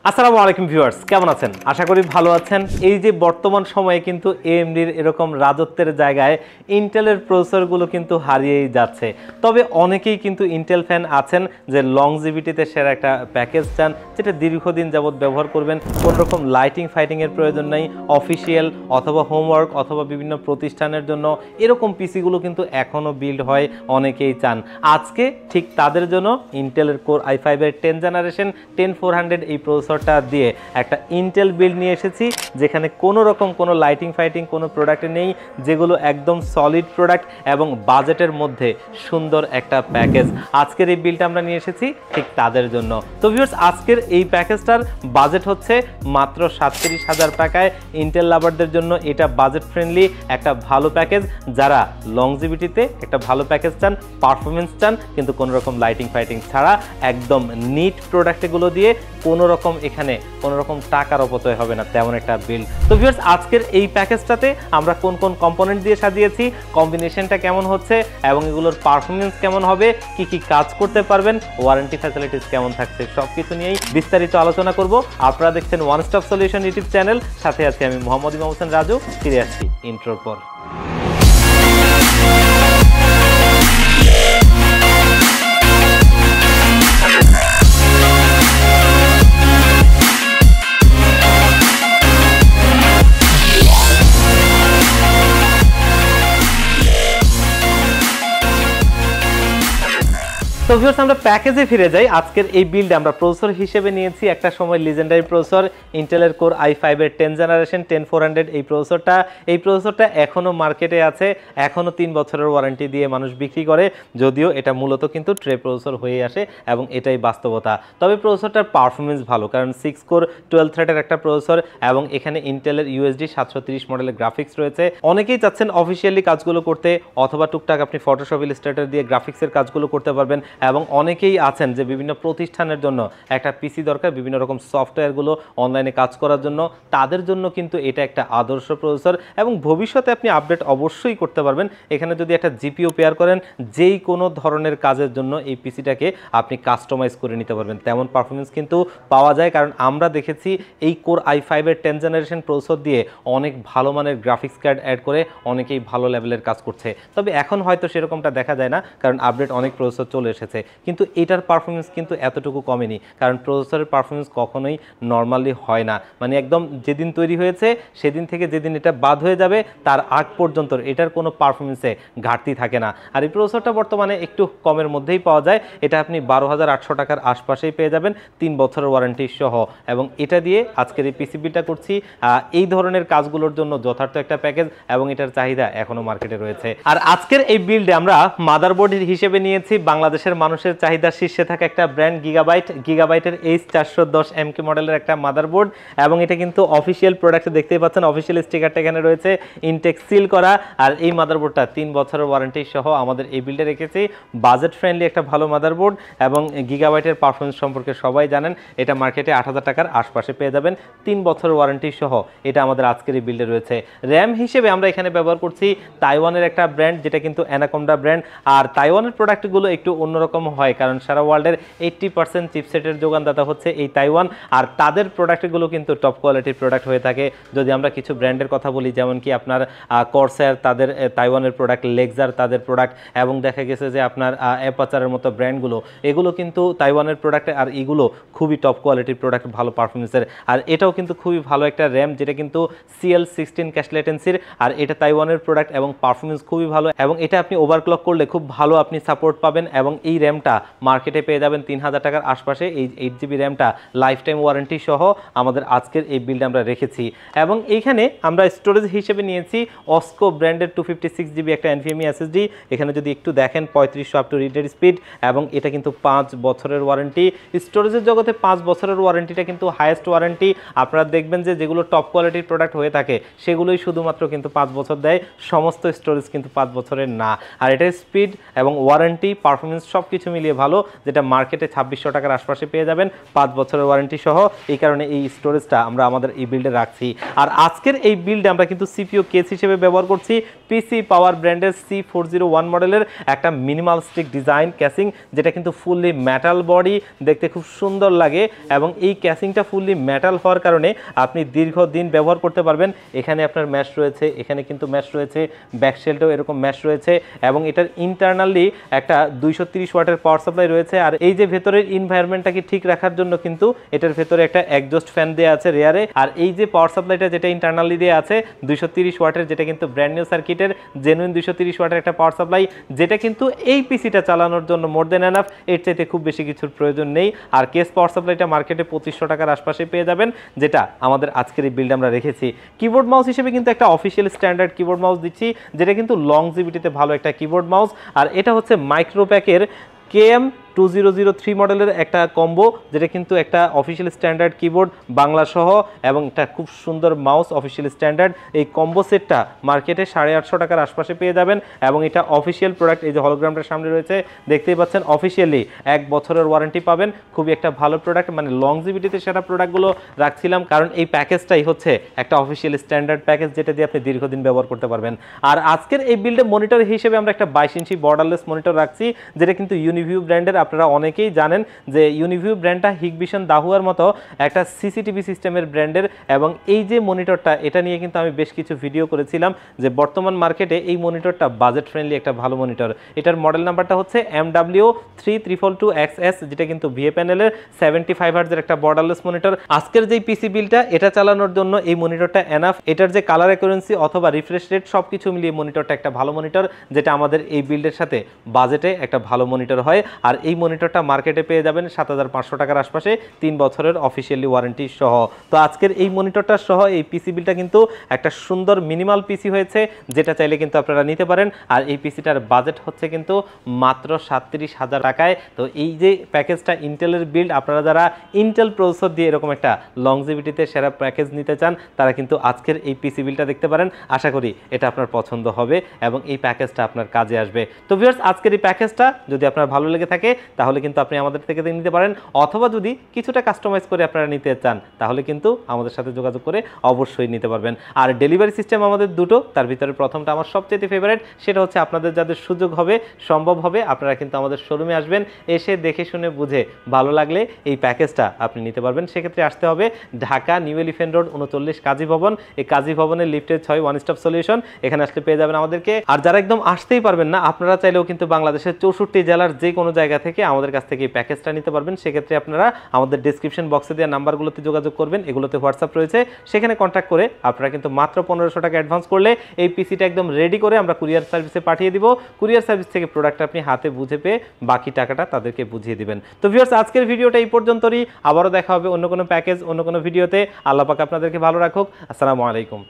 আসসালামু আলাইকুম ভিউয়ার্স, কেমন আছেন? আশা করি ভালো আছেন। এই যে বর্তমান সময়ে কিন্তু এএমডির এরকম রাজত্বের জায়গায় ইন্টেলের প্রসেসরগুলো কিন্তু হারিয়েই যাচ্ছে। তবে অনেকেই কিন্তু ইন্টেল ফ্যান আছেন যে লংজিভিটিতে সেরা একটা প্যাকেজ চান, যেটা দীর্ঘদিন যাবৎ ব্যবহার করবেন, কোনো রকম লাইটিং ফাইটিংয়ের প্রয়োজন নেই, অফিসিয়াল অথবা হোমওয়ার্ক অথবা বিভিন্ন প্রতিষ্ঠানের জন্য এরকম পিসিগুলো কিন্তু এখনও বিল্ড হয়, অনেকেই চান। আজকে ঠিক তাদের জন্য ইন্টেলের কোর i5-এর 10 জেনারেশন 10400 এই প্রসেসর দিয়ে একটা ইন্টেল বিল্ড নিয়ে এসেছি, যেখানে কোনো রকম কোনো লাইটিং ফাইটিং কোনো প্রোডাক্ট নেই, যেগুলো একদম সলিড প্রোডাক্ট এবং বাজেটের মধ্যে সুন্দর একটা প্যাকেজ। আজকের এই বিলটা আমরা নিয়ে এসেছি ঠিক তাদের জন্য। তো ভিউয়ার্স, আজকের এই প্যাকেজটার বাজেট হচ্ছে মাত্র 37,000 টাকায়। ইন্টেল লাভারদের জন্য এটা বাজেট ফ্রেন্ডলি একটা ভালো প্যাকেজ। যারা লংজিভিটিতে একটা ভালো প্যাকেজ চান, পারফরমেন্স চান, কিন্তু কোনো রকম লাইটিং ফাইটিং ছাড়া একদম নিট প্রোডাক্ট এগুলো দিয়ে কোনো রকম এখানে কোনো রকম টাকার অপচয় হবে না, তেমন একটা বিল্ড। তো ভিউয়ার্স, আজকের এই প্যাকেজটাতে আমরা কোন কোন কম্পোনেন্ট দিয়ে সাজিয়েছি, কম্বিনেশনটা কেমন হচ্ছে এবং এগুলোর পারফরমেন্স কেমন হবে, কি কি কাজ করতে পারবেন, ওয়ারেন্টি ফ্যাসিলিটিস কেমন থাকছে, সবকিছু নিয়েই বিস্তারিত আলোচনা করব। আপনারা দেখছেন one stop solution YouTube channel, সাথে আছি আমি মোহাম্মদ ইমাম হোসেন রাজু। ফিরে আসছি ইন্ট্রোর পর। তো ভিউয়ার্স, আমরা প্যাকেজে ফিরে যাই। আজকের এই বিল্ড আমরা প্রসেসর হিসেবে নিয়েছি একটা সময় লিজেন্ডারি প্রসেসর ইন্টেলের কোর i5-এর 10 জেনারেশন 10400 এই প্রসেসরটা এখনও মার্কেটে আছে, এখনও 3 বছরের ওয়ারেন্টি দিয়ে মানুষ বিক্রি করে, যদিও এটা মূলত কিন্তু ট্রে প্রসেসর হয়ে আসে এবং এটাই বাস্তবতা। তবে প্রসেসরটার পারফরমেন্স ভালো, কারণ 6 কোর 12 থ্রেডের একটা প্রসেসর এবং এখানে ইন্টেলের USD 730 মডেলের গ্রাফিক্স রয়েছে। অনেকেই চাচ্ছেন অফিসিয়ালি কাজগুলো করতে, অথবা টুকটাক আপনি ফটোশপ ইলাস্ট্রেটর দিয়ে গ্রাফিক্সের কাজগুলো করতে পারবেন, এবং অনেকেই আছেন যে বিভিন্ন প্রতিষ্ঠানের জন্য একটা পিসি দরকার, বিভিন্ন রকম সফটওয়্যারগুলো অনলাইনে কাজ করার জন্য, তাদের জন্য কিন্তু এটা একটা আদর্শ প্রসেসর। এবং ভবিষ্যতে আপনি আপডেট অবশ্যই করতে পারবেন। এখানে যদি একটা জিপিও পেয়ার করেন, যেই কোনো ধরনের কাজের জন্য এই পিসিটাকে আপনি কাস্টমাইজ করে নিতে পারবেন, তেমন পারফরমেন্স কিন্তু পাওয়া যায়। কারণ আমরা দেখেছি এই কোর i5-এর 10 জেনারেশন প্রসেসর দিয়ে অনেক ভালো মানের গ্রাফিক্স কার্ড অ্যাড করে অনেকেই ভালো লেভেলের কাজ করছে। তবে এখন হয়তো সেরকমটা দেখা যায় না, কারণ আপডেট অনেক প্রসেসর চলে এসেছে। কিন্তু এটার পারফরমেন্স কিন্তু এতটুকু কমেনি, কারণ প্রসেসরের পারফরমেন্স কখনোই নর্মালি হয় না। মানে একদম যেদিন তৈরি হয়েছে সেদিন থেকে যেদিন এটা বাদ হয়ে যাবে তার আগ পর্যন্ত এটার কোনো পারফরমেন্সে ঘাটতি থাকে না। আর এই প্রসেসরটা বর্তমানে একটু কমের মধ্যেই পাওয়া যায়, এটা আপনি 12,800 টাকার আশপাশেই পেয়ে যাবেন 3 বছরের ওয়ারেন্টি সহ। এবং এটা দিয়ে আজকের এই পিসিবিটা করছি। এই ধরনের কাজগুলোর জন্য যথার্থ একটা প্যাকেজ এবং এটার চাহিদা এখনো মার্কেটে রয়েছে। আর আজকের এই বিল্ডে আমরা মাদারবোর্ড হিসেবে নিয়েছি বাংলাদেশের মানুষের চাহিদার শীর্ষে থাকা একটা ব্র্যান্ড গিগাবাইটের H410MK মডেলের একটা মাদারবোর্ড। এবং এটা কিন্তু অফিসিয়াল প্রোডাক্ট, দেখতেই পাচ্ছেন অফিসিয়াল স্টিকারটা এখানে রয়েছে, ইনটেক সিল করা। আর এই মাদারবোর্ডটা 3 বছরের ওয়ারেন্টি সহ আমাদের এই বিল্ডে রেখেছি। বাজেট ফ্রেন্ডলি একটা ভালো মাদারবোর্ড, এবং গিগাবাইটের পারফরমেন্স সম্পর্কে সবাই জানেন, এটা মার্কেটে 8,000 টাকার আশপাশে পেয়ে যাবেন 3 বছরের ওয়ারেন্টি সহ। এটা আমাদের আজকের এই বিল্ডে রয়েছে। র্যাম হিসেবে আমরা এখানে ব্যবহার করছি তাইওয়ানের একটা ব্র্যান্ড, যেটা কিন্তু অ্যানাকোন্ডা ব্র্যান্ড। আর তাইওয়ানের প্রোডাক্টগুলো একটু অন্যরকম হয়, কারণ সারা ওয়ার্ল্ডের 80% চিপসেটের যোগানদাতা হচ্ছে এই তাইওয়ান, আর তাদের প্রোডাক্টগুলো কিন্তু টপ কোয়ালিটির প্রোডাক্ট হয়ে থাকে। যদি আমরা কিছু ব্র্যান্ডের কথা বলি, যেমন কি আপনার কর্সার তাদের তাইওয়ানের প্রোডাক্ট, লেক্সার তাদের প্রোডাক্ট, এবং দেখা গেছে যে আপনার অ্যাপাচারের মতো ব্র্যান্ডগুলো, এগুলো কিন্তু তাইওয়ানের প্রোডাক্ট, আর এগুলো খুবই টপ কোয়ালিটির প্রোডাক্ট, ভালো পারফরমেন্সের। আর এটাও কিন্তু খুবই ভালো একটা র্যাম, যেটা কিন্তু CL16 ক্যাশ লেটেন্সির, আর এটা তাইওয়ানের প্রোডাক্ট এবং পারফরমেন্স খুবই ভালো। এবং এটা আপনি ওভারক্লক করলে খুব ভালো আপনি সাপোর্ট পাবেন। এবং এই র্যামটা মার্কেটে পেয়ে যাবেন 3,000 টাকার আশপাশে। এই 8GB র্যামটা লাইফ টাইম ওয়ারেন্টি সহ আমাদের আজকের এই বিল্ড আমরা রেখেছি। এবং এইখানে আমরা স্টোরেজ হিসেবে নিয়েছি অস্কো ব্র্যান্ডের 256GB একটা NVMe SSD। এখানে যদি একটু দেখেন 3500 আপ টু রিডের স্পিড, এবং এটা কিন্তু 5 বছরের ওয়ারেন্টি। স্টোরেজের জগতে 5 বছরের ওয়ারেন্টিটা কিন্তু হাইয়েস্ট ওয়ারেন্টি। আপনারা দেখবেন যে যেগুলো টপ কোয়ালিটির প্রোডাক্ট হয়ে থাকে সেগুলোই শুধুমাত্র কিন্তু 5 বছর দেয়, সমস্ত স্টোরেজ কিন্তু 5 বছরের না। আর এটার স্পিড এবং ওয়ারেন্টি পারফরমেন্স সব কিছু মিলিয়ে ভালো, যেটা মার্কেটে 2600 টাকার আশপাশে পেয়ে যাবেন 5 বছরের ওয়ারেন্টি সহ। এই কারণে এই স্টোরেজটা আমরা আমাদের এই বিল্ডে রাখছি। আর আজকের এই বিল্ডে আমরা কিন্তু সিপিইউ কেস হিসেবে ব্যবহার করছি পিসি পাওয়ার ব্র্যান্ডের C401 মডেলের একটা মিনিমালিস্টিক ডিজাইন ক্যাসিং, যেটা কিন্তু ফুললি মেটাল বডি, দেখতে খুব সুন্দর লাগে। এবং এই ক্যাসিংটা ফুললি মেটাল হওয়ার কারণে আপনি দীর্ঘদিন ব্যবহার করতে পারবেন। এখানে আপনার ম্যাশ রয়েছে, এখানে কিন্তু ম্যাশ রয়েছে, ব্যাকশেলটাও এরকম ম্যাশ রয়েছে, এবং এটার ইন্টারনালি একটা 230 ওয়াটের পাওয়ার সাপ্লাই রয়েছে। আর এই যে ভেতরের ইনভায়রনমেন্টটাকে ঠিক রাখার জন্য কিন্তু এটার ভেতরে একটা এক্সজস্ট ফ্যান দেওয়া আছে রেয়ারে। আর এই যে পাওয়ার সাপ্লাইটা যেটা ইন্টারনালি দেওয়া আছে 230 ওয়াটের, যেটা কিন্তু ব্র্যান্ড নিউ সার্কিটের জেনুইন 230 ওয়াটের একটা পাওয়ার সাপ্লাই, যেটা কিন্তু এই পিসিটা চালানোর জন্য মোর দেন এনাফ। এর চাইতে খুব বেশি কিছুর প্রয়োজন নেই। আর কেস পাওয়ার সাপ্লাইটা মার্কেটে 2500 টাকার আশপাশে পেয়ে যাবেন, যেটা আমাদের আজকের এই বিল্ডে আমরা রেখেছি। কিবোর্ড মাউস হিসেবে কিন্তু একটা অফিসিয়াল স্ট্যান্ডার্ড কিবোর্ড মাউস দিচ্ছি, যেটা কিন্তু লংজিভিটিতে ভালো একটা কিবোর্ড মাউস। আর এটা হচ্ছে মাইক্রোপ্যাকের KM2003 মডেলের একটা কম্বো, যেটা কিন্তু একটা অফিসিয়াল স্ট্যান্ডার্ড কিবোর্ড বাংলা সহ, এবং এটা খুব সুন্দর মাউস অফিসিয়াল স্ট্যান্ডার্ড। এই কম্বো সেটটা মার্কেটে 850 টাকার আশপাশে পেয়ে যাবেন, এবং এটা অফিসিয়াল প্রোডাক্ট। এই যে হলোগ্রামটার সামনে রয়েছে দেখতেই পাচ্ছেন, অফিসিয়ালি 1 বছরের ওয়ারেন্টি পাবেন। খুবই একটা ভালো প্রোডাক্ট, মানে লংজিভিটিতে সেরা প্রোডাক্টগুলো রাখছিলাম, কারণ এই প্যাকেজটাই হচ্ছে একটা অফিসিয়াল স্ট্যান্ডার্ড প্যাকেজ, যেটা দিয়ে আপনি দীর্ঘদিন ব্যবহার করতে পারবেন। আর আজকের এই বিল্ডে মনিটর হিসেবে আমরা একটা 22 ইঞ্চি বর্ডারলেস মনিটর রাখছি, যেটা কিন্তু ইউনিভিউ ব্র্যান্ডের। আপনারা অনেকেই জানেন যে ইউনিভিউ ব্র্যান্ডটা হিগভিশন দাহুয়ার মতো একটা সিসিটিভি সিস্টেমের ব্র্যান্ডের। এবং এই যে মনিটরটা, এটা নিয়ে কিন্তু আমি বেশ কিছু ভিডিও করেছিলাম যে বর্তমান মার্কেটে এই মনিটরটা বাজেট ফ্রেন্ডলি একটা ভালো মনিটর। এটার মডেল নাম্বারটা হচ্ছে MW3322XS, যেটা কিন্তু ভিএ প্যানেলের 75 হার্টজের একটা বর্ডারলেস মনিটর। আজকের যে পিসি বিলটা, এটা চালানোর জন্য এই মনিটরটা এনাফ। এটার যে কালার অ্যাকুরেন্সি অথবা রিফ্রেশ রেট সবকিছু মিলিয়ে মনিটরটা একটা ভালো মনিটর, যেটা আমাদের এই বিল্ডের সাথে বাজেটে একটা ভালো মনিটর হয়। আর এই মনিটরটা মার্কেটে পেয়ে যাবেন 7500 টাকার আশপাশে 3 বছরের অফিসিয়ালি ওয়ারেন্টি সহ। তো আজকের এই মনিটরটা সহ এই পিসি বিলটা কিন্তু একটা সুন্দর মিনিমাল পিসি হয়েছে, যেটা চাইলে কিন্তু আপনারা নিতে পারেন। আর এই পিসিটার বাজেট হচ্ছে কিন্তু মাত্র 37,000 টাকায়। তো এই যে প্যাকেজটা ইন্টেলের বিল্ড, আপনারা যারা ইন্টেল প্রসেসর দিয়ে এরকম একটা লংজিভিটিতে সেরা প্যাকেজ নিতে চান, তারা কিন্তু আজকের এই পিসি বিলটা দেখতে পারেন। আশা করি এটা আপনার পছন্দ হবে এবং এই প্যাকেজটা আপনার কাজে আসবে। তো ভিউয়ার্স, আজকের এই প্যাকেজটা যদি আপনার ভালো লেগে থাকে, তাহলে কিন্তু আপনি আমাদের থেকে নিতে পারেন, অথবা যদি কিছুটা কাস্টমাইজ করে আপনারা নিতে চান, তাহলে কিন্তু আমাদের সাথে যোগাযোগ করে অবশ্যই নিতে পারবেন। আর ডেলিভারি সিস্টেম আমাদের দুটো, তার ভিতরে প্রথমটা আমার সবচেয়ে ফেভারিট, সেটা হচ্ছে আপনাদের যাদের সুযোগ হবে, সম্ভব হবে, আপনারা কিন্তু আমাদের শোরুমে আসবেন, এসে দেখে শুনে বুঝে ভালো লাগলে এই প্যাকেজটা আপনি নিতে পারবেন। সেক্ষেত্রে আসতে হবে ঢাকা নিউ এলিফ্যান্ট রোড 39 কাজী ভবন। এই কাজী ভবনের লিফটের 6 ওয়ান স্টপ সলিউশন, এখানে আসলে পেয়ে যাবেন আমাদেরকে। আর যারা একদম আসতেই পারবেন না, আপনারা চাইলেও কিন্তু বাংলাদেশের 64 জেলার যে কোনো জায়গা থেকে আমাদের কাছ থেকে এই প্যাকেজটা নিতে পারবেন। সেক্ষেত্রে আপনারা আমাদের ডেসক্রিপশন বক্সে দেওয়া নাম্বারগুলোতে যোগাযোগ করবেন, এগুলোতে হোয়াটসঅ্যাপ রয়েছে, সেখানে কন্ট্যাক্ট করে আপনারা কিন্তু মাত্র 1500 টাকা অ্যাডভান্স করলে এই পিসিটা একদম রেডি করে আমরা কুরিয়ার সার্ভিসে পাঠিয়ে দিব। কুরিয়ার সার্ভিস থেকে প্রোডাক্ট আপনি হাতে বুঝে পেয়ে বাকি টাকাটা তাদেরকে বুঝিয়ে দিবেন। তো ভিউয়ার্স, আজকের ভিডিওটা এই পর্যন্তই। আবারও দেখা হবে অন্য কোনো প্যাকেজ, অন্য কোনো ভিডিওতে। আল্লাহ পাক আপনাদেরকে ভালো রাখুক। আসসালামু আলাইকুম।